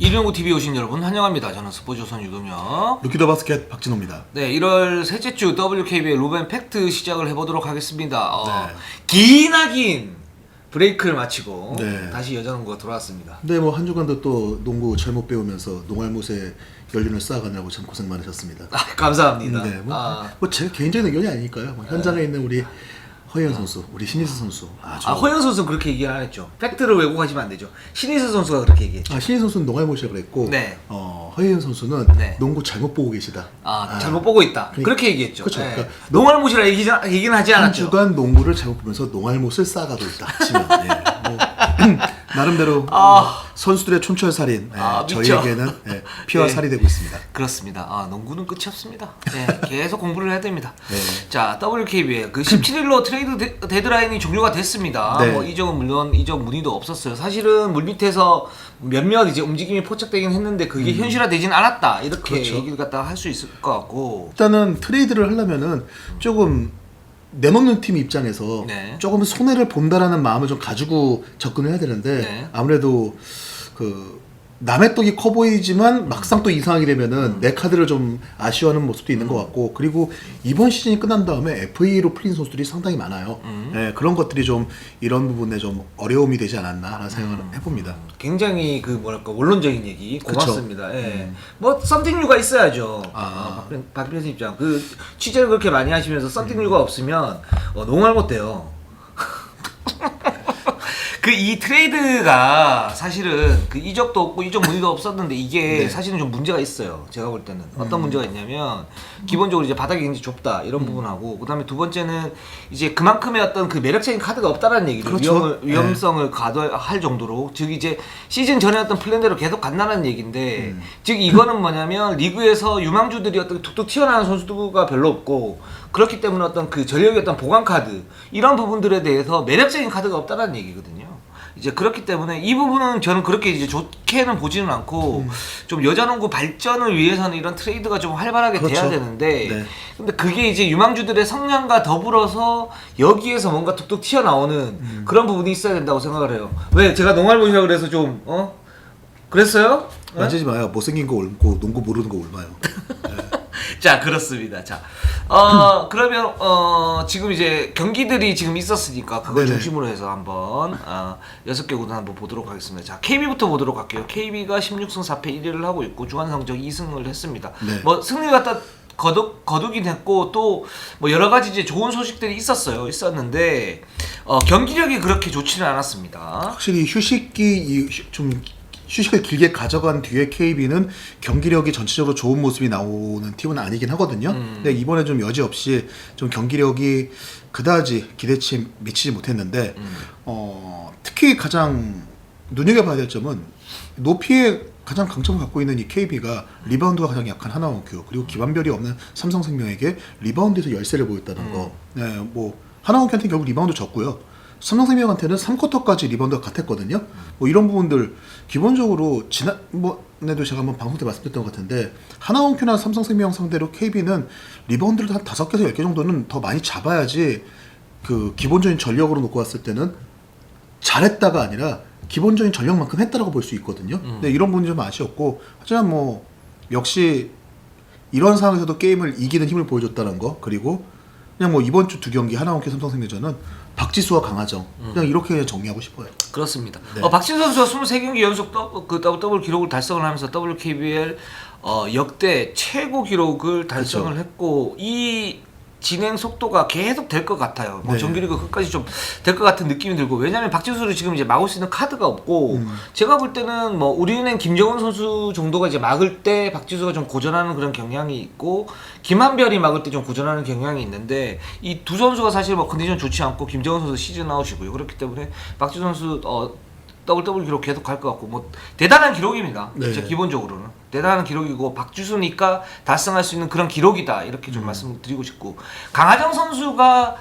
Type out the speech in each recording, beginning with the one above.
이병구 TV에 오신 여러분 환영합니다. 저는 스포츠조선 유동혁. 루키더 바스켓 박진호입니다. 네, 1월 셋째 주 WKB의 로벤 팩트 시작을 해보도록 하겠습니다. 네. 기나긴 브레이크를 마치고 네. 다시 여자농구가 돌아왔습니다. 네, 뭐 한 주간도 또 농구 잘못 배우면서 농알못에 연륜을 쌓아가느라고 참 고생 많으셨습니다. 감사합니다. 네, 뭐 제가 개인적인 의견이 아니니까요. 뭐 현장에 있는 우리 허예은 선수, 우리 신희수 선수 허영 선수는 그렇게 얘기를 안 했죠. 팩트를 왜곡하시면 안 되죠. 신희수 선수가 그렇게 얘기했죠. 신희 선수는 농알못이라고 그랬고 네. 허예은 선수는 네. 농구 잘못 보고 계시다. 잘못 보고 있다. 그러니까, 그렇게 얘기했죠. 그렇죠. 네. 그러니까 농알못이라 얘기는 하지 한 않았죠. 주간 농구를 잘못 보면서 농알못을 쌓아가고 있다. 치면 뭐, 나름대로 선수들의 촌철살인 미쳐. 저희에게는 피와 네. 살이 되고 있습니다. 그렇습니다. 농구는 끝이 없습니다. 네, 계속 공부를 해야 됩니다. 네. 자, WKB의 그 17일로 트레이드 데드라인이 종료가 됐습니다. 네. 뭐 이적은 물론 이적 문의도 없었어요. 사실은 물밑에서 몇몇 이제 움직임이 포착되긴 했는데 그게 현실화되진 않았다. 이렇게 그렇죠. 얘기를 갖다가 할 수 있을 것 같고. 일단은 트레이드를 하려면은 조금 내놓는 팀 입장에서 네. 조금 손해를 본다라는 마음을 좀 가지고 접근을 해야 되는데 네. 아무래도 그 남의 떡이 커 보이지만 막상 또 이상하게 되면은 내 카드를 좀 아쉬워하는 모습도 있는 것 같고, 그리고 이번 시즌이 끝난 다음에 FA로 풀린 선수들이 상당히 많아요. 그런 것들이 좀 이런 부분에 좀 어려움이 되지 않았나 하는 생각을 해봅니다. 굉장히 그 뭐랄까 원론적인 얘기 그쵸. 고맙습니다. 예. 뭐 썸띵류가 있어야죠. 박 변수 입장 그 취재를 그렇게 많이 하시면서 썸띵류가 없으면 농할 못 돼요. 그 이 트레이드가 사실은 그 이적도 없고 이적 문의도 없었는데 이게 네. 사실은 좀 문제가 있어요. 제가 볼 때는 어떤 문제가 있냐면 기본적으로 이제 바닥이 굉장히 좁다 이런 부분하고, 그다음에 두 번째는 이제 그만큼의 어떤 그 매력적인 카드가 없다라는 얘기죠. 그렇죠. 위험성을 가도할 정도로, 즉 이제 시즌 전에 어떤 플랜대로 계속 간다는 얘기인데, 즉 이거는 뭐냐면 리그에서 유망주들이 어떤 툭툭 튀어나오는 선수가 별로 없고, 그렇기 때문에 어떤 그 전력의 어떤 보강 카드 이런 부분들에 대해서 매력적인 카드가 없다라는 얘기거든요. 이제 그렇기 때문에 이 부분은 저는 그렇게 이제 좋게는 보지는 않고 좀 여자농구 발전을 위해서는 이런 트레이드가 좀 활발하게 그렇죠. 돼야 되는데, 네. 근데 그게 이제 유망주들의 성향과 더불어서 여기에서 뭔가 툭툭 튀어나오는 그런 부분이 있어야 된다고 생각을 해요. 왜 제가 농알못이라고 그래서 좀 그랬어요? 만지지 마요. 못생긴 거 옳고 농구 모르는 거 옳아요. 자, 그렇습니다. 자, 그러면 지금 이제 경기들이 지금 있었으니까 그걸 네네. 중심으로 해서 한번 6개 구단 한번 보도록 하겠습니다. 자, KB부터 보도록 할게요. KB가 16승 4패 1위를 하고 있고 주간 성적 2승을 했습니다. 네. 뭐 승리를 갖다 거두긴 했고 또 뭐 여러 가지 이제 좋은 소식들이 있었는데 경기력이 그렇게 좋지는 않았습니다. 확실히 좀 휴식을 길게 가져간 뒤에 KB는 경기력이 전체적으로 좋은 모습이 나오는 팀은 아니긴 하거든요. 근데 이번에 좀 여지없이 좀 경기력이 그다지 기대치에 미치지 못했는데 특히 가장 눈여겨봐야 될 점은 높이에 가장 강점을 갖고 있는 이 KB가 리바운드가 가장 약한 하나원큐, 그리고 기반별이 없는 삼성생명에게 리바운드에서 열세를 보였다는 거. 네, 뭐 하나원큐한테 결국 리바운드 졌고요. 삼성생명한테는 3쿼터까지 리바운드가 같았거든요. 뭐 이런 부분들 기본적으로 지난번에도 제가 한번 방송 때 말씀드렸던 것 같은데, 하나원큐나 삼성생명 상대로 KB는 리바운드를 한 5개에서 10개 정도는 더 많이 잡아야지 그 기본적인 전력으로 놓고 왔을 때는 잘했다가 아니라 기본적인 전력만큼 했다라고 볼 수 있거든요. 근데 이런 부분이 좀 아쉬웠고, 하지만 뭐 역시 이런 상황에서도 게임을 이기는 힘을 보여줬다는 거, 그리고 그냥 뭐 이번 주 2경기 하나원큐 삼성생명전은 박지수와 강하정 그냥 이렇게 정리하고 싶어요. 그렇습니다. 네. 박진 선수가 23경기 연속 더블 기록을 달성을 하면서 WKBL 역대 최고 기록을 달성을 그렇죠. 했고, 이 진행 속도가 계속 될 것 같아요. 뭐 네. 정규리그 끝까지 좀 될 것 같은 느낌이 들고, 왜냐하면 박진수를 지금 이제 막을 수 있는 카드가 없고, 제가 볼 때는 뭐 우리은행 김정은 선수 정도가 이제 막을 때 박진수가 좀 고전하는 그런 경향이 있고, 김한별이 막을 때 좀 고전하는 경향이 있는데, 이 두 선수가 사실 뭐 컨디션 좋지 않고 김정은 선수 시즌 아웃이고요. 그렇기 때문에 박진수 선수 더블 기록 계속 갈 것 같고, 뭐 대단한 기록입니다. 네. 진짜 기본적으로는 대단한 기록이고 박주수니까 달성할 수 있는 그런 기록이다, 이렇게 좀 말씀드리고 싶고, 강하정 선수가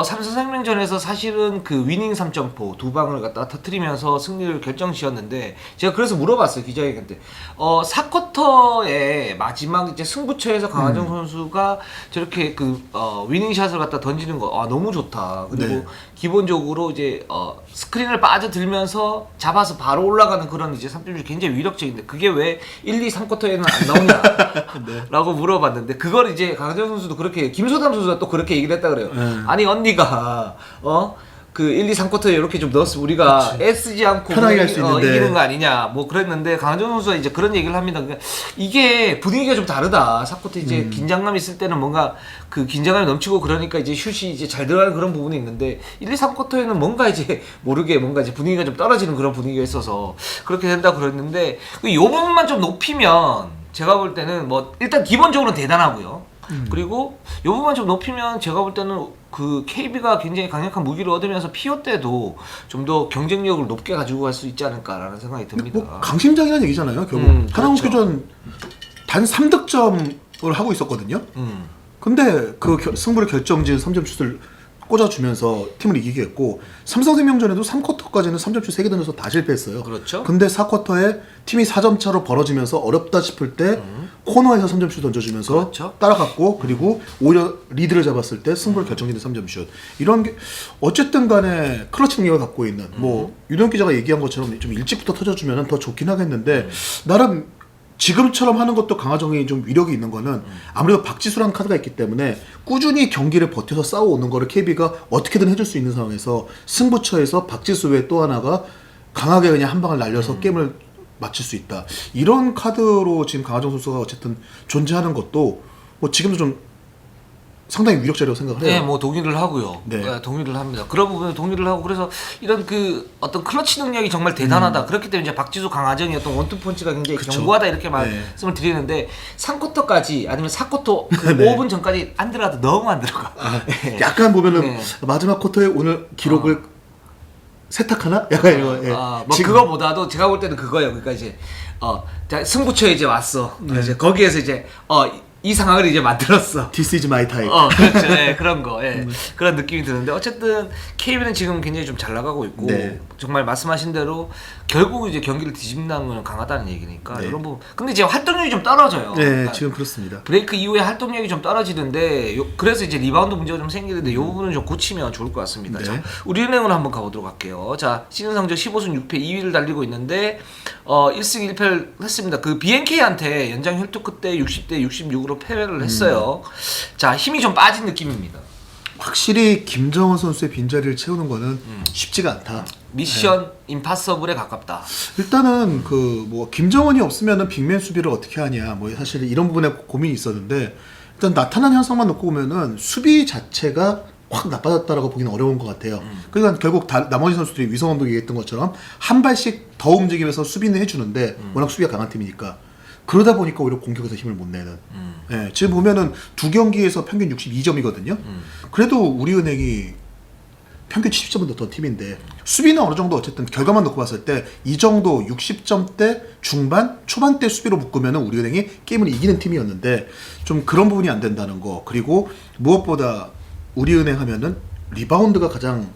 삼성생명전에서 사실은 그 위닝 3점포 두 방을 갖다가 터트리면서 승리를 결정지었는데 제가 그래서 물어봤어요 기자회견 때 4쿼터의 마지막 이제 승부처에서 강하정 선수가 저렇게 그 위닝샷을 갖다 던지는 거 너무 좋다. 그리고 네. 기본적으로 이제 스크린을 빠져들면서 잡아서 바로 올라가는 그런 이제 3점슛 굉장히 위력적인데 그게 왜 1, 2, 3쿼터에는 안 나오냐 네. 라고 물어봤는데 그걸 이제 강하정 선수도 그렇게 김소담 선수가 또 그렇게 얘기를 했다 그래요. 아니 언니가 그 1, 2, 3쿼터에 이렇게 좀 넣었으면 우리가 그치. 애쓰지 않고 편하게 할수 있는데. 이기는 거 아니냐 뭐 그랬는데 강하정 선수가 이제 그런 얘기를 합니다. 그러니까 이게 분위기가 좀 다르다. 4쿼터 이제 긴장감 있을 때는 뭔가 그 긴장감이 넘치고 그러니까 이제 슛이 이제 잘 들어가는 그런 부분이 있는데 1, 2, 3쿼터에는 뭔가 이제 모르게 뭔가 이제 분위기가 좀 떨어지는 그런 분위기가 있어서 그렇게 된다고 그랬는데 이 부분만 좀 높이면 제가 볼 때는 뭐 일단 기본적으로 대단하고요. 그리고 이 부분만 좀 높이면 제가 볼 때는 그 KB가 굉장히 강력한 무기를 얻으면서 피오 때도 좀 더 경쟁력을 높게 가지고 갈 수 있지 않을까라는 생각이 듭니다. 뭐 강심장이라는 얘기잖아요. 결국 하나원 그렇죠. 교전 단 3득점을 하고 있었거든요. 근데 그 승부를 결정지은 3점 슛을 꽂아주면서 팀을 이기게 했고 삼성생명전에도 3쿼터까지는 3점 슛 3개 던져서 다 실패했어요. 그렇죠. 근데 4쿼터에 팀이 4점 차로 벌어지면서 어렵다 싶을 때 코너에서 3점 슛 던져주면서 그렇죠. 따라갔고 그리고 오히려 리드를 잡았을 때 승부를 결정짓는 3점 슛 이런 게 어쨌든 간에 클러치 능력을 갖고 있는 뭐 윤영 기자가 얘기한 것처럼 좀 일찍부터 터져주면 더 좋긴 하겠는데 나름 지금처럼 하는 것도 강하정이 좀 위력이 있는 거는 아무래도 박지수라는 카드가 있기 때문에 꾸준히 경기를 버텨서 싸워오는 거를 KB가 어떻게든 해줄 수 있는 상황에서 승부처에서 박지수 외에 또 하나가 강하게 그냥 한 방을 날려서 게임을 마칠 수 있다. 이런 카드로 지금 강하정 선수가 어쨌든 존재하는 것도 뭐 지금도 좀 상당히 위력자라고 생각을 해요. 네, 뭐 동의를 하고요. 네. 네, 동의를 합니다. 그런 부분에 동의를 하고 그래서 이런 그 어떤 클러치 능력이 정말 대단하다. 그렇기 때문에 이제 박지수 강하정이 어떤 원투 펀치가 굉장히 그쵸. 견고하다 이렇게 네. 말씀을 드리는데 3쿼터까지 아니면 4쿼터 그 네. 5분 전까지 안 들어가도 너무 안 들어가. 네. 약간 보면은 네. 마지막 쿼터에 오늘 기록을 세탁하나? 약간 이거. 예. 뭐 그거보다도 제가 볼 때는 그거예요. 그러니까 이제 자, 승부처에 이제 왔어. 이제 거기에서 이제 이 상황을 이제 만들었어. This is my type. 그렇죠. 예, 그런 거. 예. 그런 느낌이 드는데 어쨌든 KB는 지금 굉장히 좀 잘 나가고 있고 네. 정말 말씀하신 대로 결국 이제 경기를 뒤집는 건 강하다는 얘기니까 네. 이런 부분. 근데 이제 활동력이 좀 떨어져요. 네, 그러니까 지금 그렇습니다. 브레이크 이후에 활동력이 좀 떨어지는데 그래서 이제 리바운드 문제가 좀 생기는데 이 부분은 좀 고치면 좋을 것 같습니다. 네. 자, 우리은행으로 한번 가보도록 할게요. 자, 시즌 성적 15승 6패 2위를 달리고 있는데 1승 1패를 했습니다. 그 BNK한테 연장 혈투 때 60대 66으로 패배를 했어요. 자, 힘이 좀 빠진 느낌입니다. 확실히 김정은 선수의 빈자리를 채우는 거는 쉽지가 않다. 미션 임파서블에 가깝다. 일단은 그 뭐 김정은이 없으면은 빅맨 수비를 어떻게 하냐 뭐 사실 이런 부분에 고민이 있었는데 일단 나타난 현상만 놓고 보면은 수비 자체가 확 나빠졌다라고 보기는 어려운 것 같아요. 그러니까 결국 나머지 선수들이 위성 감독이 얘기했던 것처럼 한 발씩 더 움직이면서 수비는 해주는데 워낙 수비가 강한 팀이니까 그러다 보니까 오히려 공격에서 힘을 못 내는. 예, 지금 보면은 두 경기에서 평균 62점이거든요. 그래도 우리은행이 평균 70점은 넣었던 팀인데 수비는 어느 정도 어쨌든 결과만 놓고 봤을 때 이 정도 60점대 중반 초반대 수비로 묶으면은 우리은행이 게임을 이기는 팀이었는데 좀 그런 부분이 안 된다는 거. 그리고 무엇보다 우리은행 하면은 리바운드가 가장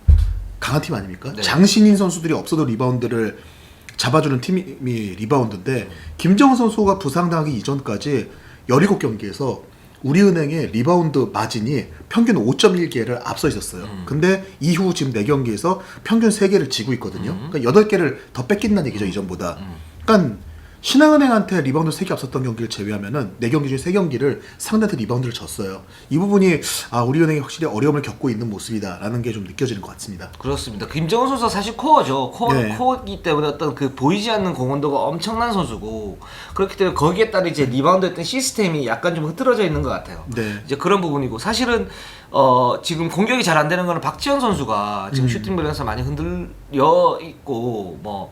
강한 팀 아닙니까? 네. 장신인 선수들이 없어도 리바운드를 잡아주는 팀이 리바운드인데 김정은 선수가 부상당하기 이전까지 17경기에서 우리은행의 리바운드 마진이 평균 5.1개를 앞서 있었어요. 근데 이후 지금 4경기에서 평균 3개를 지고 있거든요. 그러니까 8개를 더 뺏긴다는 얘기죠, 이전보다. 그러니까 신한은행한테 리바운드 3개 앞섰던 경기를 제외하면은 4경기 중에 3경기를 상대한테 리바운드를 졌어요. 이 부분이 우리은행이 확실히 어려움을 겪고 있는 모습이다라는 게 좀 느껴지는 것 같습니다. 그렇습니다. 김정은 선수가 사실 코어죠. 네. 코어이기 때문에 어떤 그 보이지 않는 공헌도가 엄청난 선수고 그렇기 때문에 거기에 따른 이제 리바운드했던 시스템이 약간 좀 흐트러져 있는 것 같아요. 네. 이제 그런 부분이고 사실은 지금 공격이 잘 안 되는 거는 박지현 선수가 지금 슈팅 밸런스 많이 흔들려 있고 뭐.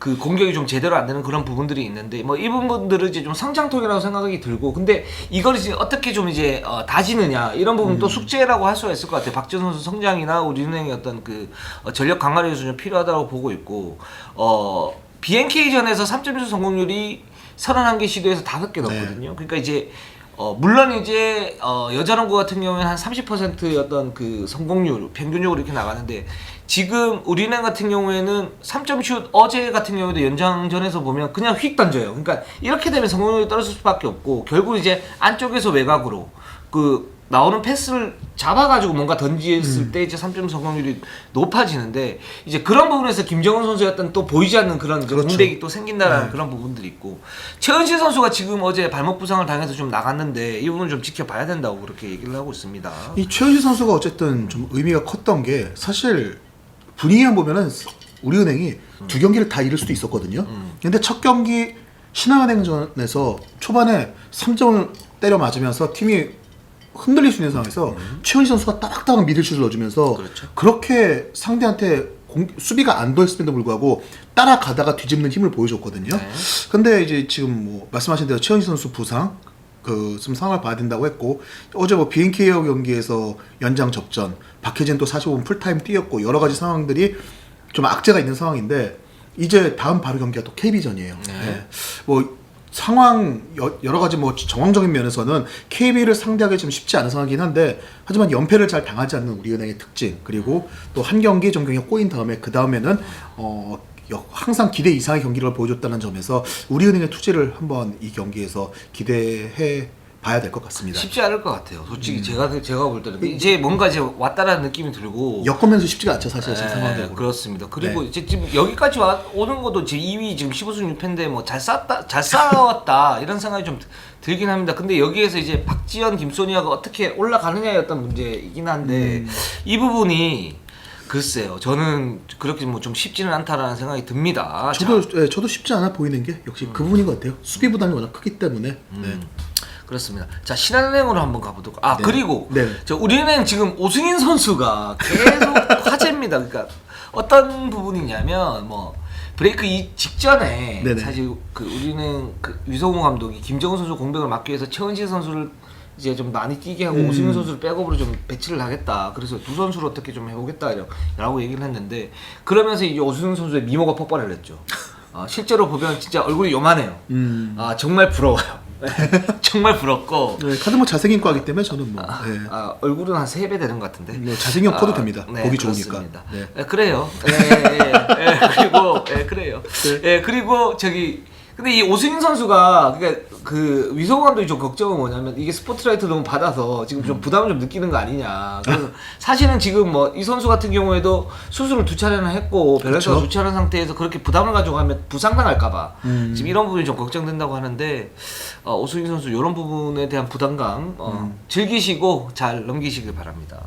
그 공격이 좀 제대로 안 되는 그런 부분들이 있는데 뭐 이 부분들은 이제 좀 성장통이라고 생각이 들고 근데 이걸 이제 어떻게 좀 이제 다지느냐 이런 부분 또 숙제라고 할 수가 있을 것 같아요. 박지원 선수 성장이나 우리은행의 어떤 그 전력 강화를 위해서 좀 필요하다고 보고 있고 BNK전에서 3점슛 성공률이 31개 시도에서 5개 넣었거든요. 그러니까 이제 물론 이제 여자농구 같은 경우에는 한 30%였던 그 성공률 평균적으로 이렇게 나가는데 지금 우리은행 같은 경우에는 3점슛 어제 같은 경우에도 연장전에서 보면 그냥 휙 던져요. 그러니까 이렇게 되면 성공률이 떨어질 수밖에 없고 결국 이제 안쪽에서 외곽으로 그 나오는 패스를 잡아가지고 뭔가 던졌을 때 이제 3점 성공률이 높아지는데 이제 그런 부분에서 김정은 선수의 어떤 또 보이지 않는 그런 그렇죠. 공백이 또 생긴다는 네. 그런 부분들이 있고 최은실 선수가 지금 어제 발목 부상을 당해서 좀 나갔는데 이 부분 좀 지켜봐야 된다고 그렇게 얘기를 하고 있습니다. 이 최은실 선수가 어쨌든 좀 의미가 컸던 게 사실 분위기만 보면은 우리은행이 두 경기를 다 잃을 수도 있었거든요. 근데 첫 경기 신한은행전에서 초반에 3점을 때려 맞으면서 팀이 흔들릴 수 있는 상황에서 최은실 선수가 따박따박 미들슛을 넣어주면서 그렇죠. 그렇게 상대한테 수비가 안 돼 있음에도 불구하고 따라가다가 뒤집는 힘을 보여줬거든요. 네. 근데 이제 지금 뭐 말씀하신 대로 최은실 선수 부상 좀 상황을 봐야 된다고 했고 어제 뭐 BNK와 경기에서 연장 접전 박혜진 또 45분 풀타임 뛰었고 여러 가지 상황들이 좀 악재가 있는 상황인데 이제 다음 바로 경기가 또 KB전이에요. 네. 네. 뭐 상황 여러 가지 뭐 정황적인 면에서는 KB를 상대하기 좀 쉽지 않은 상황이긴 한데 하지만 연패를 잘 당하지 않는 우리은행의 특징 그리고 또 한 경기 좀 경기가 꼬인 다음에 그 다음에는 항상 기대 이상의 경기를 보여줬다는 점에서 우리은행의 투지를 한번 이 경기에서 기대해 봐야 될 것 같습니다. 쉽지 않을 것 같아요. 솔직히 제가 볼 때는 이제 뭔가 이제 왔다라는 느낌이 들고 여건면서 쉽지가 않죠 사실 지금 네, 상황적으로. 그렇습니다. 그리고 네. 이제 지금 여기까지 오는 것도 제 2위 지금 15승 6패인데 뭐 잘 싸웠다 이런 생각이 좀 들긴 합니다. 근데 여기에서 이제 박지현, 김소니아가 어떻게 올라가느냐였던 문제이긴 한데 이 부분이 글쎄요. 저는 그렇게 뭐 좀 쉽지는 않다라는 생각이 듭니다. 저도 쉽지 않아 보이는 게 역시 그 부분인 것 같아요. 수비 부담이 워낙 크기 때문에. 네. 그렇습니다. 자, 신한은행으로 한번 가보도록. 네. 그리고 네. 저 우리은행 지금 오승인 선수가 계속 화제입니다. 그러니까 어떤 부분이냐면 뭐 브레이크 이 직전에 네네. 사실 그 우리는 그 유성우 감독이 김정은 선수 공백을 막기 위해서 최은실 선수를 이제 좀 많이 뛰게 하고 오승인 선수를 백업으로 좀 배치를 하겠다. 그래서 두 선수를 어떻게 좀 해보겠다라고 얘기를 했는데 그러면서 이제 오승인 선수의 미모가 폭발을 했죠. 실제로 보면 진짜 얼굴이 요만해요. 정말 부러워요. 정말 부럽고 네, 카드 뭐 잘생긴 거 하기 때문에 저는 뭐 네. 얼굴은 한 3배 되는 것 같은데. 뭐 잘생긴 커도 됩니다. 네, 보기 그렇습니다. 좋으니까. 네. 그래요. 그리고 그래요. 그리고 저기 근데 이 오승인 선수가 그러니까 그 위성우 감독이 좀 걱정은 뭐냐면 이게 스포트라이트 너무 받아서 지금 좀 부담을 좀 느끼는 거 아니냐. 그래서 사실은 지금 뭐 이 선수 같은 경우에도 수술을 2차례나 했고 밸런스가 그렇죠. 2차례 상태에서 그렇게 부담을 가지고 하면 부상당할까봐 지금 이런 부분이 좀 걱정된다고 하는데 오승인 선수 이런 부분에 대한 부담감 즐기시고 잘 넘기시길 바랍니다.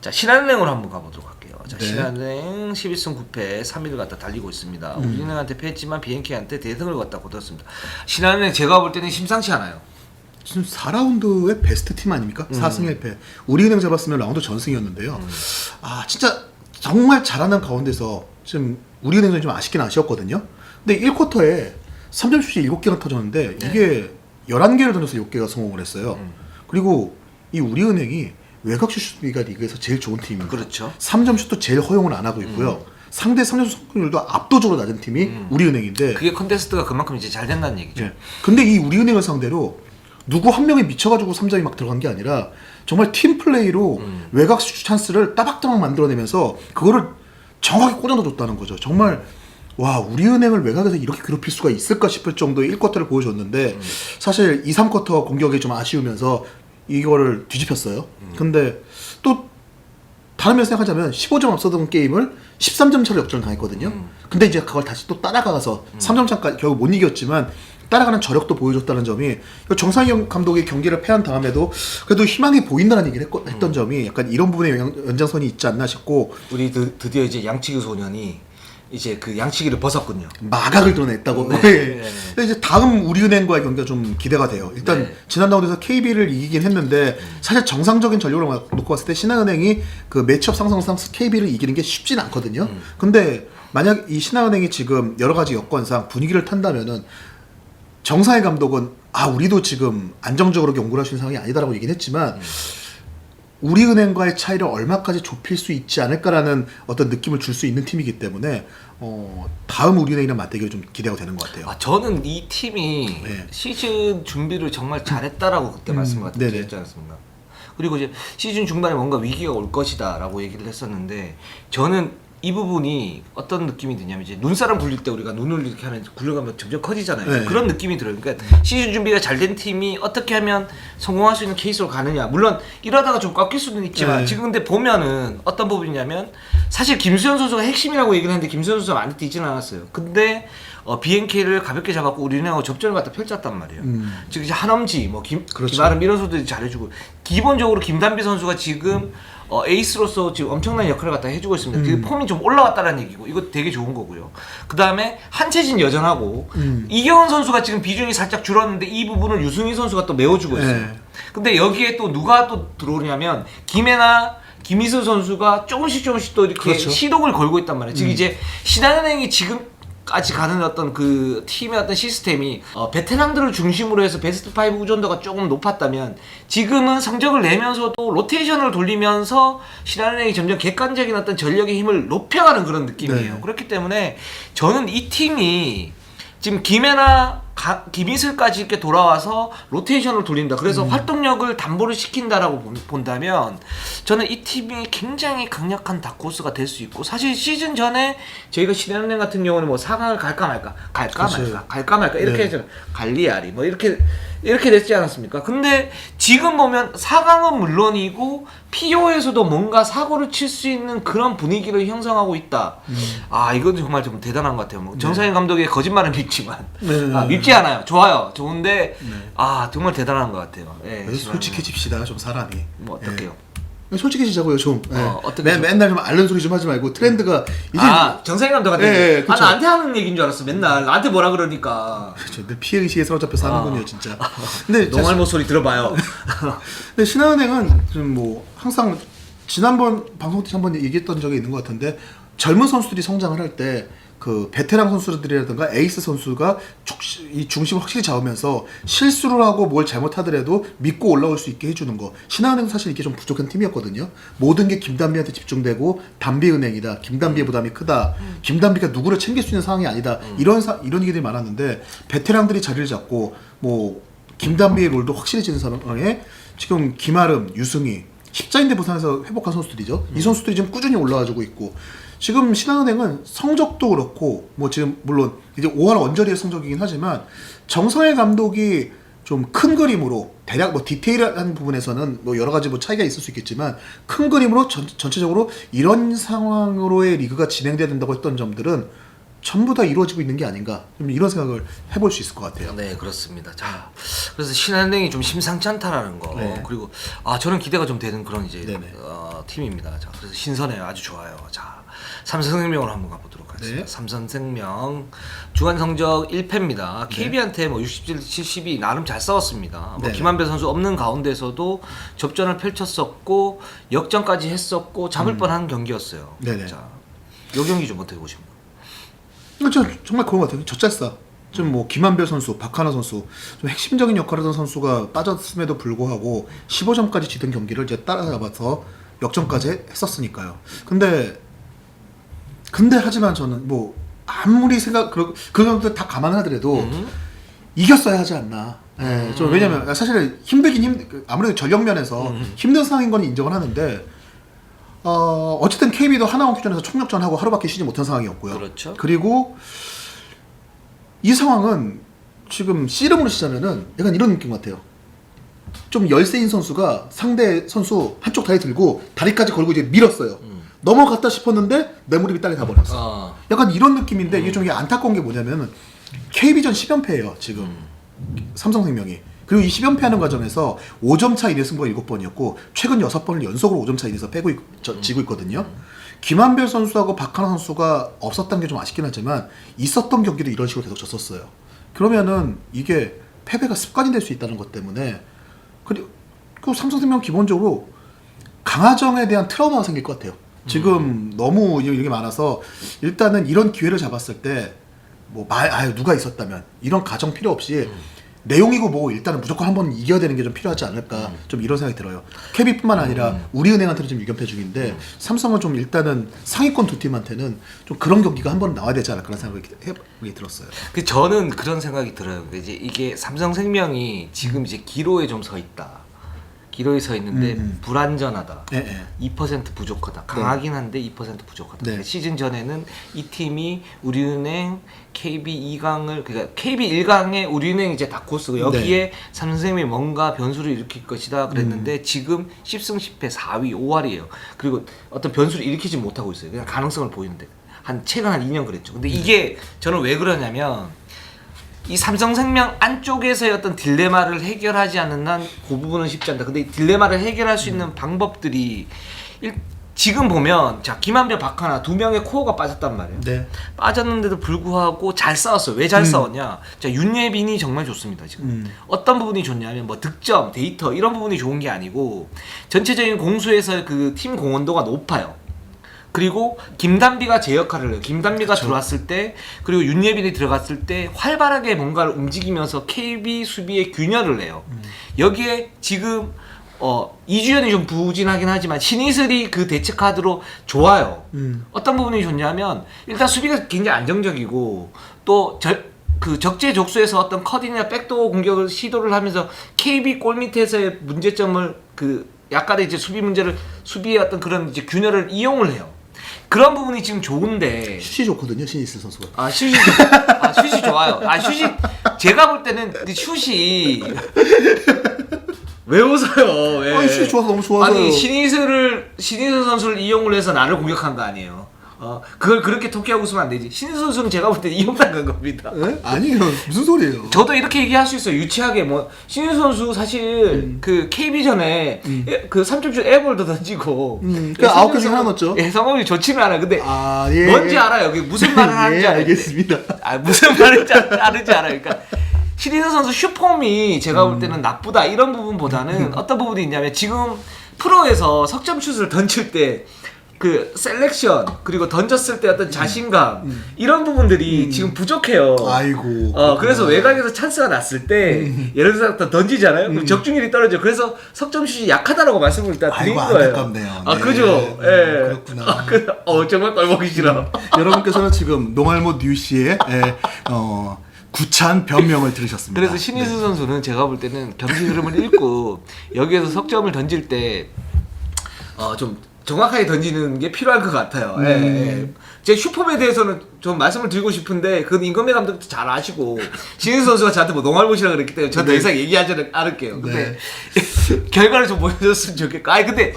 자, 신한은행으로 한번 가보도록 할게요. 자, 네. 신한은행 11승 9패 3위를 갖다 달리고 있습니다. 우리은행한테 패했지만 BNK한테 대승을 갖다 거뒀습니다. 신한은행 제가 볼 때는 심상치 않아요. 지금 4라운드의 베스트 팀 아닙니까? 4승 1패. 우리은행 잡았으면 라운드 전승이었는데요. 진짜 정말 잘하는 가운데서 지금 우리은행은 좀 아쉽긴 아쉬웠거든요. 근데 1쿼터에 3점 슛이 7개가 터졌는데 이게 11개를 던져서 6개가 성공을 했어요. 그리고 이 우리은행이 외곽 슛 수비가 리그에서 제일 좋은 팀입니다. 그렇죠. 3점 슛도 제일 허용을 안 하고 있고요. 상대 3점 성공률도 압도적으로 낮은 팀이 우리은행인데 그게 컨테스트가 그만큼 이제 잘 된다는 얘기죠. 예. 근데 이 우리은행을 상대로 누구 한 명이 미쳐가지고 3점이 막 들어간 게 아니라 정말 팀 플레이로 외곽 슛 찬스를 따박따박 만들어내면서 그거를 정확히 꽂아넣어줬다는 거죠. 정말 와 우리은행을 외곽에서 이렇게 괴롭힐 수가 있을까 싶을 정도의 1쿼터를 보여줬는데 사실 2, 3쿼터 공격이 좀 아쉬우면서 이거를 뒤집혔어요. 근데 또 다른 면에서 생각하자면 15점 앞서던 게임을 13점 차로 역전을 당했거든요. 근데 이제 그걸 다시 또 따라가서 3점 차까지 결국 못 이겼지만 따라가는 저력도 보여줬다는 점이 정상영 감독이 경기를 패한 다음에도 그래도 희망이 보인다는 얘기를 했던 점이 약간 이런 부분에 연장선이 있지 않나 싶고 우리 드디어 이제 양치기 소년이 이제 그 양치기를 벗었군요. 마각을 드러냈다고. 네. 근데 이제 다음 우리은행과의 경기가 좀 기대가 돼요. 일단 네. 지난 라운드에서 KB를 이기긴 했는데 사실 정상적인 전력으로 놓고 봤을 때 신한은행이 그 매치업 상승상 KB를 이기는 게 쉽진 않거든요. 근데 만약 이 신한은행이 지금 여러 가지 여건상 분위기를 탄다면은 정상의 감독은 우리도 지금 안정적으로 연구를 할 수 있는 상황이 아니다라고 얘기는 했지만 우리은행과의 차이를 얼마까지 좁힐 수 있지 않을까라는 어떤 느낌을 줄 수 있는 팀이기 때문에 다음 우리은행이랑 맞대결이 좀 기대가 되는 것 같아요. 저는 이 팀이 네. 시즌 준비를 정말 잘했다라고 그때 말씀드렸지 않습니까? 그리고 이제 시즌 중반에 뭔가 위기가 올 것이다라고 얘기를 했었는데 저는 이 부분이 어떤 느낌이 드냐면 이제 눈사람 굴릴 때 우리가 눈을 이렇게 하는 굴려가면 점점 커지잖아요. 네. 그런 느낌이 들어요. 그러니까 시즌 준비가 잘 된 팀이 어떻게 하면 성공할 수 있는 케이스로 가느냐. 물론 이러다가 좀 꺾일 수는 있지만 네. 지금 근데 보면은 어떤 부분이냐면 사실 김수현 선수가 핵심이라고 얘기를 했는데 김수현 선수가 많이 뛰지는 않았어요. 근데 BNK를 가볍게 잡았고 우리는하고 접전을 갖다 펼쳤단 말이에요. 즉 이제 한엄지, 그렇죠. 김아름 이런 선수들이 잘해주고 기본적으로 김단비 선수가 지금 에이스로서 지금 엄청난 역할을 갖다 해주고 있습니다. 그 폼이 좀 올라왔다는 얘기고 이거 되게 좋은 거고요. 그 다음에 한채진 여전하고 이경원 선수가 지금 비중이 살짝 줄었는데 이 부분을 유승희 선수가 또 메워주고 있어요. 네. 근데 여기에 또 누가 또 들어오냐면 김혜나 김희수 선수가 조금씩 또 이렇게 그렇죠. 시동을 걸고 있단 말이에요. 즉 이제 신한은행이 지금까지 가는 어떤 그 팀의 어떤 시스템이 베테랑들을 중심으로 해서 베스트 5 의존도가 조금 높았다면 지금은 성적을 내면서도 로테이션을 돌리면서 신한은행이 점점 객관적인 어떤 전력의 힘을 높여가는 그런 느낌이에요. 네. 그렇기 때문에 저는 이 팀이 지금 김혜나 김희슬까지 이렇게 돌아와서 로테이션을 돌린다. 그래서 활동력을 담보를 시킨다라고 본다면 저는 이 팀이 굉장히 강력한 다크호스가 될 수 있고 사실 시즌 전에 저희가 신한은행 같은 경우는 뭐 4강을 갈까 말까 이렇게 네. 해서 갈리아리 뭐 이렇게 됐지 않았습니까? 근데 지금 보면 4강은 물론이고 PO에서도 뭔가 사고를 칠 수 있는 그런 분위기를 형성하고 있다. 이건 정말 좀 대단한 것 같아요. 뭐 정상인 감독의 거짓말은 믿지만 믿지 않아요. 좋아요. 좋은데 정말 대단한 것 같아요. 예, 그래서 솔직해집시다 좀 사람이. 뭐 어떡해요? 솔직해지자고요 좀. 어떻게 맨날 좀 앓는 소리 좀 하지 말고 트렌드가 이제 정상인 감독한테 예, 그쵸. 나한테 하는 얘기인 줄 알았어. 맨날 나한테 뭐라 그러니까. 늘 피해 의식에 사로잡혀 사는군요 진짜. 근데 농알못 소리 들어봐요. 근데 신한은행은 좀 뭐 항상 지난번 방송 때 한번 얘기했던 적이 있는 것 같은데 젊은 선수들이 성장을 할 때 그 베테랑 선수들이라든가 에이스 선수가 이 중심을 확실히 잡으면서 실수를 하고 뭘 잘못하더라도 믿고 올라올 수 있게 해주는 거. 신한은행은 사실 이게 좀 부족한 팀이었거든요. 모든 게 김단비한테 집중되고 단비은행이다. 김단비의 부담이 크다. 김단비가 누구를 챙길 수 있는 상황이 아니다. 이런 얘기들이 많았는데 베테랑들이 자리를 잡고 뭐 김단비의 롤도 확실히 지는 상황에 지금 김아름, 유승희 십자인대 부상에서 회복한 선수들이죠. 이 선수들이 지금 꾸준히 올라와주고 있고 지금 신한은행은 성적도 그렇고 뭐 지금 물론 이제 5할 언저리의 성적이긴 하지만 정성일 감독이 좀 큰 그림으로 대략 뭐 디테일한 부분에서는 뭐 여러 가지 뭐 차이가 있을 수 있겠지만 큰 그림으로 전체적으로 이런 상황으로의 리그가 진행돼야 된다고 했던 점들은 전부 다 이루어지고 있는 게 아닌가 좀 이런 생각을 해볼 수 있을 것 같아요. 네, 그렇습니다. 자, 그래서 신한은행이 좀 심상치 않다라는 거. 네. 그리고 저는 기대가 좀 되는 그런 이제 네네. 팀입니다. 자, 그래서 신선해요. 아주 좋아요. 자, 삼성생명으로 한번 가보도록 하겠습니다. 네. 삼성생명 주간 성적 1패입니다. KB한테 뭐 67-72 나름 잘 싸웠습니다. 뭐 네네. 김한배 선수 없는 가운데서도 접전을 펼쳤었고 역전까지 했었고 잡을 뻔한 경기였어요. 네네. 자, 이 경기 좀 어떻게 보십니까? 저 정말 그런 것 같아요. 젖잘싸. 좀 뭐 김한별 선수, 박하나 선수 좀 핵심적인 역할을 하던 선수가 빠졌음에도 불구하고 15점까지 지던 경기를 이제 따라잡아서 역전까지 했었으니까요. 근데 하지만 저는 뭐 아무리 그런 것들 다 감안하더라도 이겼어야 하지 않나. 예, 좀 왜냐면 사실 아무래도 전력 면에서 힘든 상황인 건 인정을 하는데 어쨌든 KB도 하나원 큐전에서 총력전하고 하루밖에 쉬지 못한 상황이었고요. 그렇죠. 그리고 이 상황은 지금 씨름으로 치자면은 약간 이런 느낌 같아요. 좀 열세인 선수가 상대 선수 한쪽 다리 들고 다리까지 걸고 이제 밀었어요. 넘어갔다 싶었는데 내 무릎이 땅에 닿아버렸어. 약간 이런 느낌인데 이게 좀 안타까운 게 뭐냐면은 KB전 10연패예요 지금 삼성생명이. 그리고 이 10연패하는 과정에서 5점 차 이내 승부가 7번이었고 최근 6번을 연속으로 5점 차 이내에서 지고 있거든요. 김한별 선수하고 박하나 선수가 없었던 게 좀 아쉽긴 하지만 있었던 경기도 이런 식으로 계속 졌었어요. 그러면은 이게 패배가 습관이 될 수 있다는 것 때문에 그리고 삼성생명 기본적으로 강하정에 대한 트라우마가 생길 것 같아요. 지금 너무 이게 많아서 일단은 이런 기회를 잡았을 때 뭐 누가 있었다면 이런 가정 필요 없이 내용이고 뭐고 일단은 무조건 한번 이겨야 되는 게 좀 필요하지 않을까 좀 이런 생각이 들어요. KB뿐만 아니라 우리은행한테는 좀 유견패 중인데 삼성은 좀 일단은 상위권 두 팀한테는 좀 그런 경기가 한번 나와야 되지 않을까라는 생각이 들었어요. 그 저는 그런 생각이 들어요. 이제 이게 삼성생명이 지금 이제 기로에 좀 서 있다. 기로에 서 있는데 불안전하다. 예. 2% 부족하다. 강하긴 한데 2% 부족하다. 네. 시즌 전에는 이 팀이 우리은행, KB 2강을 그러니까 KB 1강에 우리은행 이제 다코스고 여기에 네. 삼성생명이 뭔가 변수를 일으킬 것이다 그랬는데 지금 10승 10패 4위 5할이에요. 그리고 어떤 변수를 일으키지 못하고 있어요. 그냥 가능성을 보이는데 한 최근 한 2년 그랬죠. 근데 이게 저는 왜 그러냐면 이 삼성생명 안쪽에서의 어떤 딜레마를 해결하지 않는 한 그 부분은 쉽지 않다. 근데 이 딜레마를 해결할 수 있는 방법들이 지금 보면 자 김한별, 박하나 두 명의 코어가 빠졌단 말이에요. 네. 빠졌는데도 불구하고 잘 싸웠어요. 왜 잘 싸웠냐? 자 윤예빈이 정말 좋습니다. 지금 어떤 부분이 좋냐면 뭐 득점, 데이터 이런 부분이 좋은 게 아니고 전체적인 공수에서 그 팀 공헌도가 높아요. 그리고 김단비가 제 역할을 해요. 김단비가 그쵸. 들어왔을 때 그리고 윤예빈이 들어갔을 때 활발하게 뭔가를 움직이면서 KB 수비에 균열을 해요. 여기에 지금 이주연이 좀 부진하긴 하지만 신이슬이 그 대체 카드로 좋아요. 어떤 부분이 좋냐면 일단 수비가 굉장히 안정적이고 또 그 적재적소에서 어떤 컷이나 백도어 공격을 시도를 하면서 KB 골 밑에서의 문제점을 그 약간의 이제 수비 문제를 수비의 어떤 그런 이제 균열을 이용을 해요. 그런 부분이 지금 좋은데 슛이 좋거든요, 신이슬 선수가. 슛이 좋아요. 슛이 제가 볼 때는 그 슛이 왜 웃어요? 왜? 아니, 슛이 좋아서 너무 좋아서. 아니 신이슬 선수를 이용을 해서 나를 공격한 거 아니에요? 그걸 그렇게 토끼하고 있으면 안 되지. 신이슬 선수는 제가 볼 때 이용당한 겁니다. 네? 아니에요. 무슨 소리예요? 저도 이렇게 얘기할 수 있어요. 유치하게 뭐 신인 선수 사실 그 KB 전에 그 3점슛 에어볼도 던지고 그 9개 중에 하나 넣었죠. 예, 성공이 좋지는 않아. 근데 예. 뭔지 알아요. 그게 무슨 말을 하는지 예, 알아요. 알겠습니다. 무슨 말인지 알지 알아요. 그러니까 신인 선수 슈폼이 제가 볼 때는 나쁘다 이런 부분보다는 어떤 부분이 있냐면 지금 프로에서 석점슛을 던질 때 그 셀렉션 그리고 던졌을 때 어떤 자신감 이런 부분들이 지금 부족해요. 아이고. 그래서 외곽에서 찬스가 났을 때 예를 들어서 던지잖아요. 그럼 적중률이 떨어져. 그래서 석점슛이 약하다라고 말씀을 일단 드린 아이고, 거예요. 안타깝네요. 아 네. 그죠? 예. 그렇구나. 정말 꼴보기 싫어. 여러분께서는 지금 농알못 뉴씨의 구찬 변명을 들으셨습니다. 그래서 신희수 선수는 제가 볼 때는 경기 흐름을 읽고 여기에서 석점을 던질 때 좀 정확하게 던지는 게 필요할 것 같아요. 예. 제 슈퍼맨에 대해서는 좀 말씀을 드리고 싶은데 그건 임건배 감독도 잘 아시고 신희수 선수가 저한테 뭐 농알못이라 그랬기 때문에 저 더 이상 얘기하지 않을게요. 근데 결과를 좀 보여줬으면 좋겠고. 근데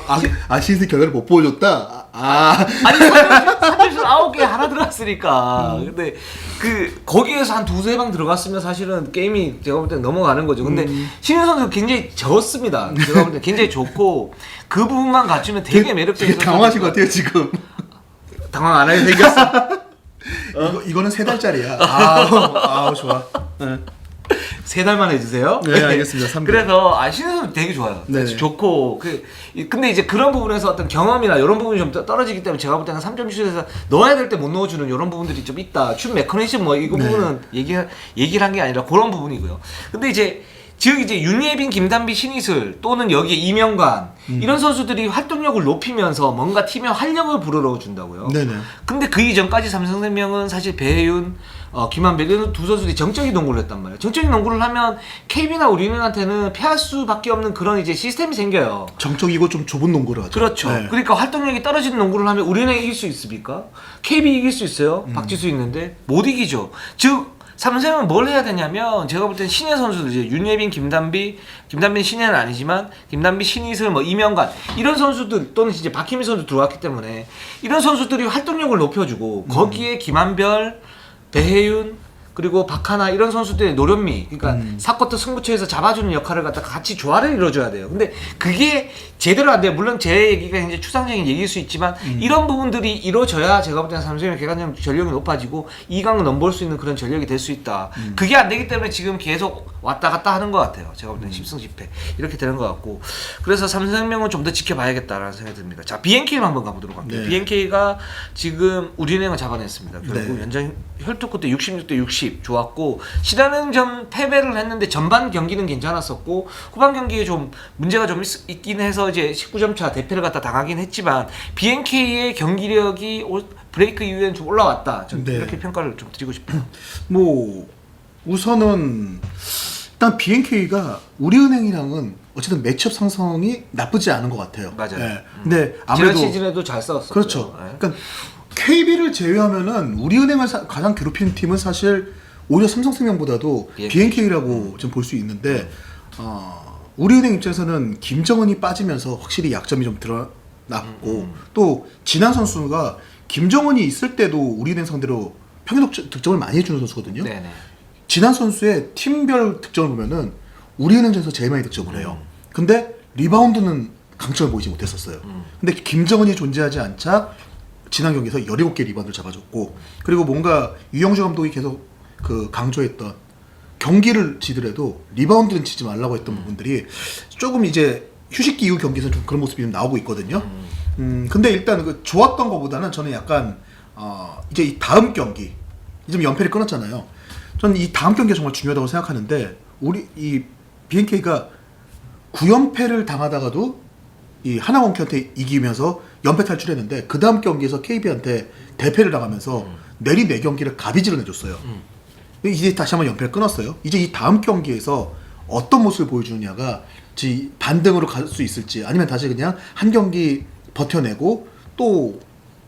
신이슬 결과를 못 보여줬다. 아니 3점슛 9개 하나 들어갔으니까. 근데 그 거기에서 한 두세 방 들어갔으면 사실은 게임이 제가 볼 때는 넘어가는 거죠. 근데 신인 선수 굉장히 좋습니다. 제가 볼 때 굉장히 좋고 그 부분만 갖추면 되게 매력적인 되게 당황하신 것 같아요 지금. 당황 안 하게 생겼어. 이거는 3달짜리야. 좋아. 네. 3달만 해주세요. 네, 알겠습니다. 3개월. 그래서 신인 선수 되게 좋아요. 네네. 좋고 근데 이제 그런 부분에서 어떤 경험이나 이런 부분이 좀 떨어지기 때문에 제가 볼 때는 3점 슛에서 넣어야 될 때 못 넣어주는 이런 부분들이 좀 있다. 슛 메커니즘 뭐 이거 부분은 얘기를 한 게 아니라 그런 부분이고요. 근데 이제 윤예빈, 김단비, 신이슬 또는 여기에 이명관 이런 선수들이 활동력을 높이면서 뭔가 팀에 활력을 불어넣어 준다고요. 네네. 근데 그 이전까지 삼성생명은 사실 배혜윤, 김한별 이런 두 선수들이 정적인 농구를 했단 말이에요. 정적인 농구를 하면 KB나 우리은행한테는 패할 수밖에 없는 그런 이제 시스템이 생겨요. 정적이고 좀 좁은 농구를 하죠. 그렇죠. 네. 그러니까 활동력이 떨어지는 농구를 하면 우리은행 이길 수 있습니까? KB 이길 수 있어요. 박지수 있는데 못 이기죠. 즉 삼성은 뭘 해야 되냐면 제가 볼 때는 신예 선수들 이제 윤예빈, 김단비는 신예는 아니지만 김단비, 신이슬, 뭐 이명관 이런 선수들 또는 이제 박희민 선수 들어왔기 때문에 이런 선수들이 활동력을 높여주고 거기에 김한별, 배혜윤 그리고 박하나 이런 선수들의 노련미 그러니까 4쿼터 승부처에서 잡아주는 역할을 갖다 같이 조화를 이뤄줘야 돼요. 근데 그게 제대로 안 돼요. 물론 제 얘기가 이제 추상적인 얘기일 수 있지만 이런 부분들이 이루어져야 제가 볼 때는 삼성의 객관적 전력이 높아지고 2강 넘볼 수 있는 그런 전력이 될 수 있다. 그게 안 되기 때문에 지금 계속 왔다 갔다 하는 것 같아요. 제가 볼 때는 10승 10패 이렇게 되는 것 같고 그래서 삼성생명은 좀 더 지켜봐야겠다라는 생각이 듭니다. 자 BNK로 한번 가보도록 할게요. 네. BNK가 지금 우리은행을 잡아냈습니다. 결국 네. 연장 혈투 끝에 66대 60 좋았고 신한은전 패배를 했는데 전반 경기는 괜찮았었고 후반 경기에 좀 문제가 좀 있긴 해서 이제 19점 차 대패를 갖다 당하긴 했지만 BNK의 경기력이 브레이크 이후에는 좀 올라왔다. 저는 네. 이렇게 평가를 좀 드리고 싶어요. 뭐 우선은 일단 BNK가 우리은행이랑은 어쨌든 매치업 상성이 나쁘지 않은 것 같아요. 맞아요. 예. 근데 지난 아무래도 시즌에도 잘 싸웠어요. 그렇죠. 그러니까 KB를 제외하면은 우리은행을 가장 괴롭히는 팀은 사실 오히려 삼성생명보다도 BNK라고 좀 볼 수 있는데 우리은행 입장에서는 김정은이 빠지면서 확실히 약점이 좀 드러났고 또 진한 선수가 김정은이 있을 때도 우리은행 상대로 평균 득점을 많이 해주는 선수거든요. 네네. 진한 선수의 팀별 득점을 보면은 우리은행전에서 제일 많이 득점을 해요. 근데 리바운드는 강점을 보이지 못했었어요. 근데 김정은이 존재하지 않자 지난 경기에서 17개 리바운드를 잡아줬고 그리고 뭔가 유영주 감독이 계속 그 강조했던 경기를 지더라도 리바운드는 치지 말라고 했던 부분들이 조금 이제 휴식기 이후 경기에서 좀 그런 모습이 좀 나오고 있거든요. 근데 일단 그 좋았던 것보다는 저는 약간 이제 이 다음 경기 이제 연패를 끊었잖아요. 저는 이 다음 경기가 정말 중요하다고 생각하는데 우리 이 BNK가 9연패를 당하다가도 이 하나원큐한테 이기면서 연패 탈출했는데 그 다음 경기에서 KB한테 대패를 당하면서 내리 4경기를 가비질을 내줬어요. 이제 다시 한번 연패를 끊었어요. 이제 이 다음 경기에서 어떤 모습을 보여주느냐가 반등으로 갈 수 있을지 아니면 다시 그냥 한 경기 버텨내고 또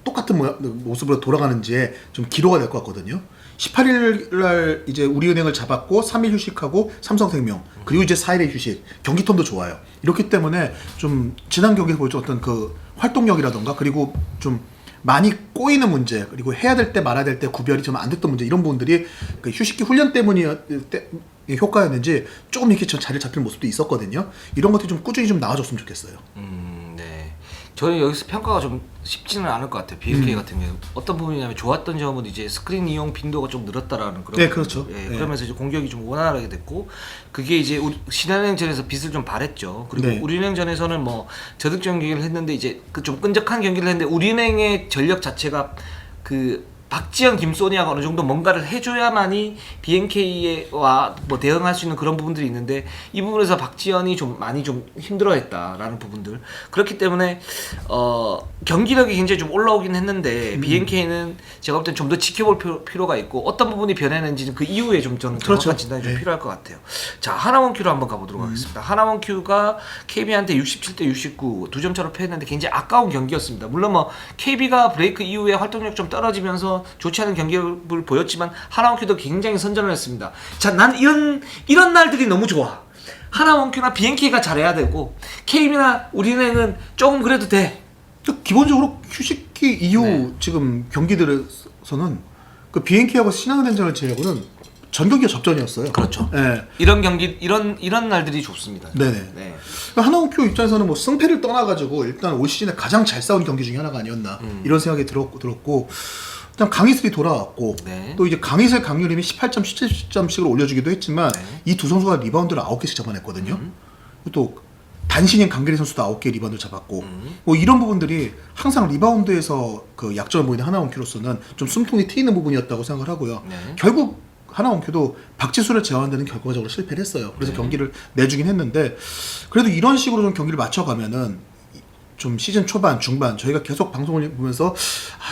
똑같은 모습으로 돌아가는지에 좀 기로가 될 것 같거든요. 18일 날 이제 우리은행을 잡았고 3일 휴식하고 삼성생명 그리고 이제 4일의 휴식 경기 톤도 좋아요. 이렇기 때문에 좀 지난 경기에서 보여준 어떤 그 활동력이라던가 그리고 좀 많이 꼬이는 문제 그리고 해야 될 때 말아야 될 때 구별이 좀 안 됐던 문제 이런 부분들이 그 휴식기 훈련 때문이 효과였는지 조금 이렇게 자리를 잡히는 모습도 있었거든요. 이런 것들이 좀 꾸준히 좀 나와줬으면 좋겠어요. 네. 저는 여기서 평가가 좀 쉽지는 않을 것 같아요. BNK 같은 경우 어떤 부분이냐면 좋았던 점은 이제 스크린 이용 빈도가 좀 늘었다라는 그런. 네, 그렇죠. 예, 네. 그러면서 이제 공격이 좀 원활하게 됐고 그게 이제 신한은행전에서 빚을 좀 발했죠. 그리고 네. 우리은행전에서는 뭐 저득점 경기를 했는데 이제 그 좀 끈적한 경기를 했는데 우리은행의 전력 자체가 그 박지현, 김소니아가 어느 정도 뭔가를 해줘야만이 BNK와 뭐 대응할 수 있는 그런 부분들이 있는데 이 부분에서 박지현이 좀 많이 좀 힘들어했다라는 부분들 그렇기 때문에 경기력이 굉장히 좀 올라오긴 했는데 BNK는 제가 볼 땐 좀 더 지켜볼 필요가 있고 어떤 부분이 변했는지는 그 이후에 좀 저는 정확한 그렇죠. 진단이 좀 네. 필요할 것 같아요. 자 하나원큐로 한번 가보도록 하겠습니다. 하나원큐가 KB한테 67대 69 2점 차로 패했는데 굉장히 아까운 경기였습니다. 물론 뭐 KB가 브레이크 이후에 활동력 좀 떨어지면서 좋지 않은 경기를 보였지만 하나원큐도 굉장히 선전을 했습니다. 자, 난 이런 날들이 너무 좋아. 하나원큐나 BNK가 잘해야 되고 KB나 우리은행은 조금 그래도 돼. 기본적으로 휴식기 이후 네. 지금 경기들에서는 그 BNK하고 신한은행전을 제외하고는 전 경기가 접전이었어요. 그렇죠. 네. 이런 경기 이런 날들이 좋습니다. 네네. 네. 그러니까 하나원큐 입장에서는 뭐 승패를 떠나가지고 일단 올 시즌에 가장 잘 싸운 경기 중에 하나가 아니었나 이런 생각이 들었고 일단 강희슬이 돌아왔고 네. 또 이제 강희슬 강유림이 18점 17점씩을 올려주기도 했지만 네. 이 두 선수가 리바운드를 9개씩 잡아냈거든요. 또 단신인 강계리 선수도 9개 리바운드 잡았고 뭐 이런 부분들이 항상 리바운드에서 그 약점을 보이는 하나원큐로서는 좀 숨통이 트이는 부분이었다고 생각을 하고요. 네. 결국 하나원큐도 박지수를 제어하는 데는 결과적으로 실패를 했어요. 그래서 네. 경기를 내주긴 했는데 그래도 이런 식으로 좀 경기를 맞춰가면은 좀 시즌 초반 중반 저희가 계속 방송을 보면서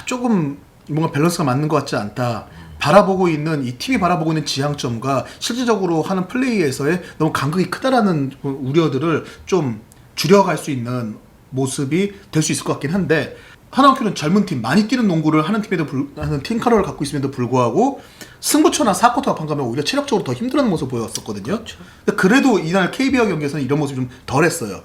조금 뭔가 밸런스가 맞는 것 같지 않다. 바라보고 있는 이 팀이 바라보고 있는 지향점과 실질적으로 하는 플레이에서의 너무 간극이 크다라는 우려들을 좀 줄여갈 수 있는 모습이 될 수 있을 것 같긴 한데 하나원큐는 젊은 팀, 많이 뛰는 농구를 하는 팀에도 하는 팀 카러를 갖고 있음에도 불구하고 승부처나 4쿼터 합판 가면 오히려 체력적으로 더 힘들어하는 모습을 보였었거든요. 그렇죠. 그래도 이날 KB와 경기에서는 이런 모습이 좀 덜했어요.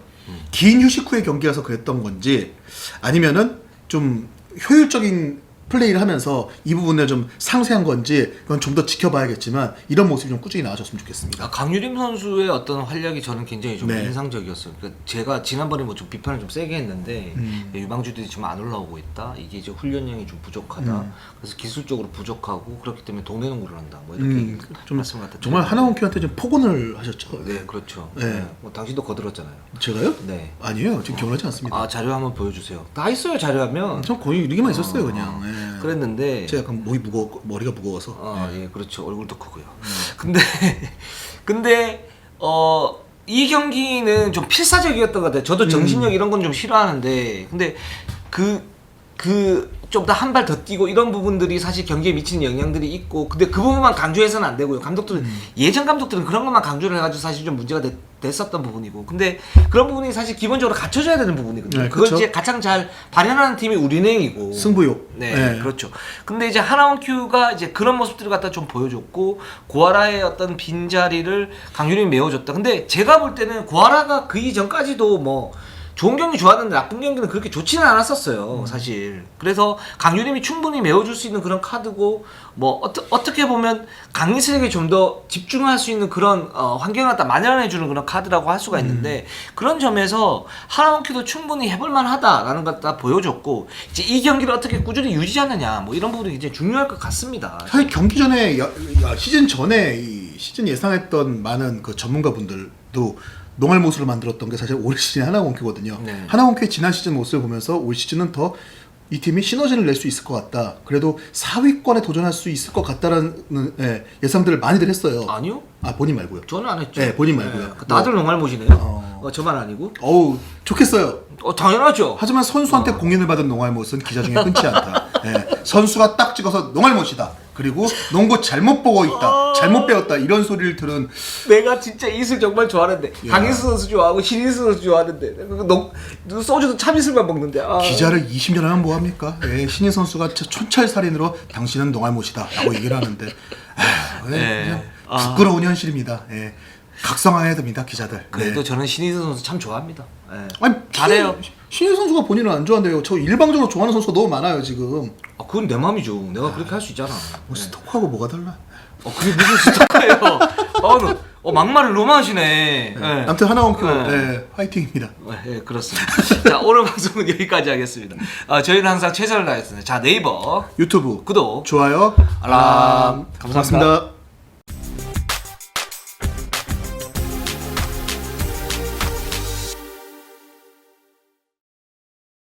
긴 휴식 후의 경기라서 그랬던 건지 아니면은 좀 효율적인 플레이를 하면서 이 부분을 좀 상쇄한 건지 그건 좀 더 지켜봐야겠지만 이런 모습이 좀 꾸준히 나와줬으면 좋겠습니다. 강유림 선수의 어떤 활약이 저는 굉장히 좀 네. 인상적이었어요. 그러니까 제가 지난번에 뭐 좀 비판을 좀 세게 했는데 유망주들이 지금 안 올라오고 있다. 이게 이제 훈련량이 좀 부족하다. 그래서 기술적으로 부족하고 그렇기 때문에 동네 농구를 한다. 뭐 이렇게 좀 말씀 같은. 정말 하나원큐한테 좀 폭언을 하셨죠? 네, 그렇죠. 네. 네. 뭐 당신도 거들었잖아요. 제가요? 네. 아니에요. 지금 결혼하지 않습니다. 아 자료 한번 보여주세요. 다 있어요 자료하면. 전 거의 이렇게만 있었어요 그냥. 예. 그랬는데. 제가 약간 머리가 무거워서. 아, 예, 그렇죠. 얼굴도 크고요. 근데 이 경기는 좀 필사적이었던 것 같아요. 저도 정신력 이런 건 좀 싫어하는데, 근데 좀 더 한 발 더 뛰고 이런 부분들이 사실 경기에 미치는 영향들이 있고, 근데 그 부분만 강조해서는 안 되고요. 감독들은 예전 감독들은 그런 것만 강조를 해가지고 사실 좀 문제가 됐었던 부분이고, 근데 그런 부분이 사실 기본적으로 갖춰져야 되는 부분이거든요. 네, 그걸 그렇죠. 이제 가장 잘 발현하는 팀이 우리은행이고 승부욕. 네, 네. 그렇죠. 근데 이제 하나원큐가 이제 그런 모습들을 갖다 좀 보여줬고, 고아라의 어떤 빈자리를 강유림이 메워줬다. 근데 제가 볼 때는 고아라가 그 이전까지도 뭐 좋은 경기 좋았는데 나쁜 경기는 그렇게 좋지는 않았었어요, 사실. 그래서 강유림이 충분히 메워줄 수 있는 그런 카드고, 뭐 어떻게 보면 강희슬에게 좀 더 집중할 수 있는 그런 환경을 갖다 마련해주는 그런 카드라고 할 수가 있는데, 그런 점에서 하나원큐도 충분히 해볼만하다라는 걸 다 보여줬고, 이제 이 경기를 어떻게 꾸준히 유지하느냐, 뭐 이런 부분이 굉장히 중요할 것 같습니다. 사실 경기 전에 시즌 전에 이 시즌 예상했던 많은 그 전문가분들도 농할 모습을 만들었던 게 사실 올 시즌의 하나원큐거든요. 네. 하나원큐의 지난 시즌 모습을 보면서 올 시즌은 더 이 팀이 시너지를 낼 수 있을 것 같다. 그래도 4위권에 도전할 수 있을 것 같다라는 예상들을 많이들 했어요. 아니요? 아 본인 말고요. 저는 안 했죠. 네, 본인 말고요. 다들 농알못이네요. 저만 아니고. 어우 좋겠어요. 당연하죠. 하지만 선수한테 공인을 받은 농알못은 기자 중에 흔치 않다. 선수가 딱 찍어서 농알못이다. 그리고 농구 잘못 보고 있다. 잘못 배웠다. 이런 소리를 들은 내가 진짜 이슬 정말 좋아하는데, 강희수 선수 좋아하고 신희수 선수 좋아하는데, 소주도 참이슬만 먹는데. 기자를 20년 하면 뭐합니까? 신인 선수가 촌철살인으로 당신은 농알못이다 라고 얘기를 하는데 그냥 부끄러운 현실입니다. 각성해야 됩니다 기자들. 그래도 저는 신희수 선수 참 좋아합니다. 아니 잘해요. 신인 선수가 본인은 안 좋아한대요. 저 일방적으로 좋아하는 선수가 너무 많아요 지금. 그건 내 맘이죠. 내가 그렇게 할 수 있잖아. 뭐 스토커하고 뭐가 달라? 그게 무슨 스토커예요? 막말을 너무 하시네. 아무튼 하나원큐 화이팅입니다. 네, 그렇습니다. 자, 오늘 방송은 여기까지 하겠습니다. 저희는 항상 최선을 다했습니다. 자, 네이버, 유튜브 구독, 좋아요, 알람. 감사합니다. 고맙습니다.